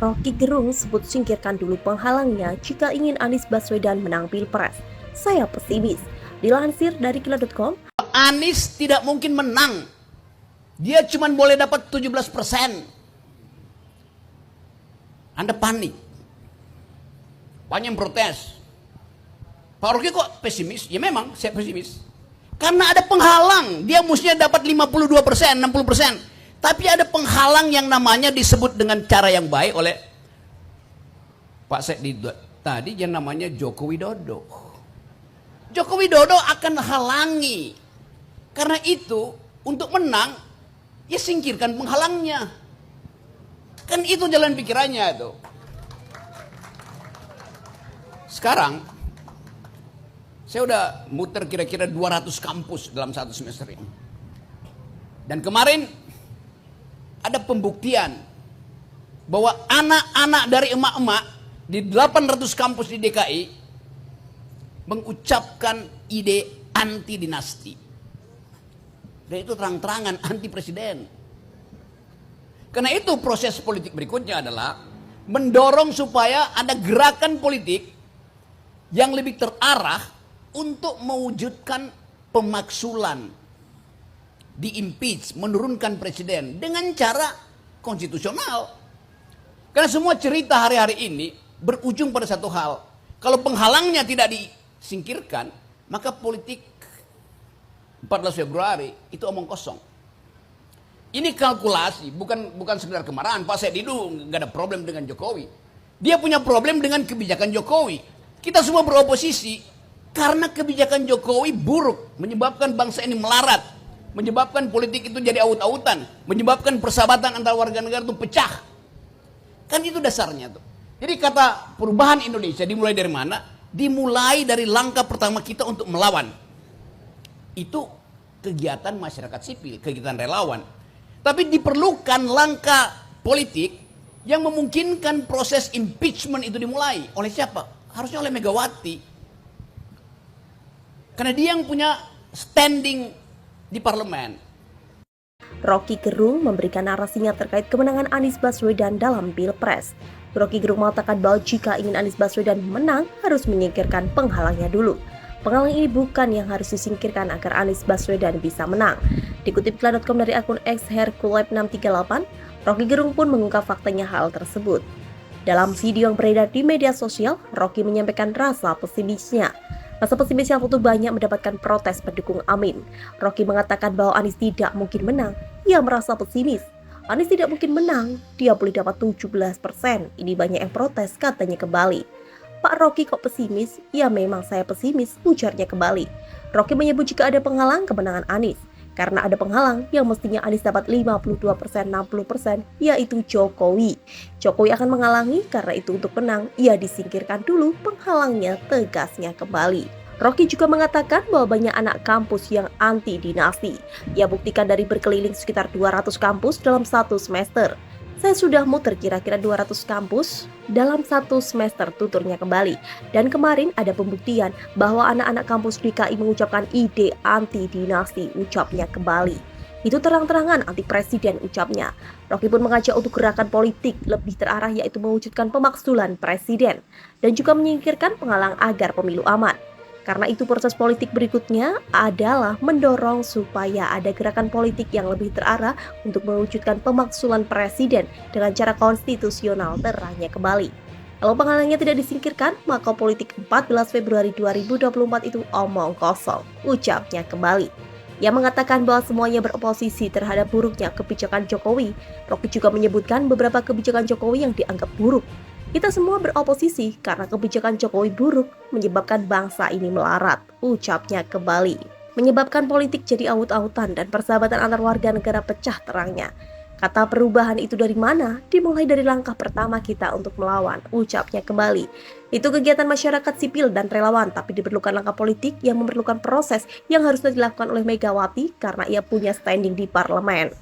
Rocky Gerung sebut singkirkan dulu penghalangnya jika ingin Anies Baswedan menang Pilpres. Saya pesimis. Dilansir dari Kila.com, Anies tidak mungkin menang. Dia cuma boleh dapat 17%. Anda panik. Banyak yang protes. Pak Rocky kok pesimis? Ya memang saya pesimis. Karena ada penghalang. Dia mestinya dapat 52%, 60%. Tapi ada penghalang yang namanya disebut dengan cara yang baik oleh Pak Sekdi tadi, yang namanya Joko Widodo. Joko Widodo akan halangi. Karena itu, untuk menang, ya singkirkan penghalangnya. Kan itu jalan pikirannya itu. Sekarang, saya udah muter kira-kira 200 kampus dalam satu semester ini. Dan kemarin, ada pembuktian bahwa anak-anak dari emak-emak di 800 kampus di DKI mengucapkan ide anti dinasti. Dan itu terang-terangan anti presiden. Karena itu proses politik berikutnya adalah mendorong supaya ada gerakan politik yang lebih terarah untuk mewujudkan pemaksulan, di-impeach, menurunkan presiden dengan cara konstitusional. Karena semua cerita hari-hari ini berujung pada satu hal. Kalau penghalangnya tidak disingkirkan, maka politik 14 Februari itu omong kosong. Ini kalkulasi, bukan sekedar kemarahan. Pak Sedidu nggak ada problem dengan Jokowi. Dia punya problem dengan kebijakan Jokowi. Kita semua beroposisi karena kebijakan Jokowi buruk, menyebabkan bangsa ini melarat, menyebabkan politik itu jadi aut-autan, menyebabkan persahabatan antar warga negara itu pecah. Kan itu dasarnya tuh. Jadi kata perubahan Indonesia dimulai dari mana? Dimulai dari langkah pertama kita untuk melawan. Itu kegiatan masyarakat sipil, kegiatan relawan. Tapi diperlukan langkah politik yang memungkinkan proses impeachment itu dimulai. Oleh siapa? Harusnya oleh Megawati. Karena dia yang punya standing di parlemen. Rocky Gerung memberikan narasinya terkait kemenangan Anies Baswedan dalam Pilpres. Rocky Gerung mengatakan bahwa jika ingin Anies Baswedan menang, harus menyingkirkan penghalangnya dulu. Penghalang ini bukan yang harus disingkirkan agar Anies Baswedan bisa menang. Dikutip Kila.com dari akun X Herculep638, Rocky Gerung pun mengungkap faktanya hal tersebut. Dalam video yang beredar di media sosial, Rocky menyampaikan rasa pesimisnya. Rasa pesimis yang tentu banyak mendapatkan protes pendukung Amin. Rocky mengatakan bahwa Anies tidak mungkin menang. Ia merasa pesimis. Anies tidak mungkin menang. Dia boleh dapat 17%. Ini banyak yang protes, katanya kembali. Pak Rocky kok pesimis? Ya memang saya pesimis, ujarnya kembali. Rocky menyebut jika ada penghalang kemenangan Anies. Karena ada penghalang yang mestinya Anies dapat 52%, 60%, yaitu Jokowi. Jokowi akan menghalangi, karena itu untuk menang, ia disingkirkan dulu penghalangnya, tegasnya kembali. Rocky juga mengatakan bahwa banyak anak kampus yang anti dinasti. Ia buktikan dari berkeliling sekitar 200 kampus dalam satu semester. Saya sudah muter kira-kira 200 kampus dalam satu semester, tuturnya kembali. Dan kemarin ada pembuktian bahwa anak-anak kampus DKI mengucapkan ide anti dinasti, ucapnya kembali. Itu terang-terangan anti presiden, ucapnya. Rocky pun mengajak untuk gerakan politik lebih terarah, yaitu mewujudkan pemaksulan presiden dan juga menyingkirkan penghalang agar pemilu aman. Karena itu proses politik berikutnya adalah mendorong supaya ada gerakan politik yang lebih terarah untuk mewujudkan pemaksulan presiden dengan cara konstitusional, terangnya kembali. Kalau penghalangnya tidak disingkirkan, maka politik 14 Februari 2024 itu omong kosong, ucapnya kembali. Ia mengatakan bahwa semuanya beroposisi terhadap buruknya kebijakan Jokowi. Rocky juga menyebutkan beberapa kebijakan Jokowi yang dianggap buruk. Kita semua beroposisi karena kebijakan Jokowi buruk menyebabkan bangsa ini melarat, ucapnya kembali. Menyebabkan politik jadi aut-autan dan persahabatan antar warga negara pecah, terangnya. Kata perubahan itu dari mana? Dimulai dari langkah pertama kita untuk melawan, ucapnya kembali. Itu kegiatan masyarakat sipil dan relawan, tapi diperlukan langkah politik yang memerlukan proses yang harusnya dilakukan oleh Megawati karena ia punya standing di parlemen.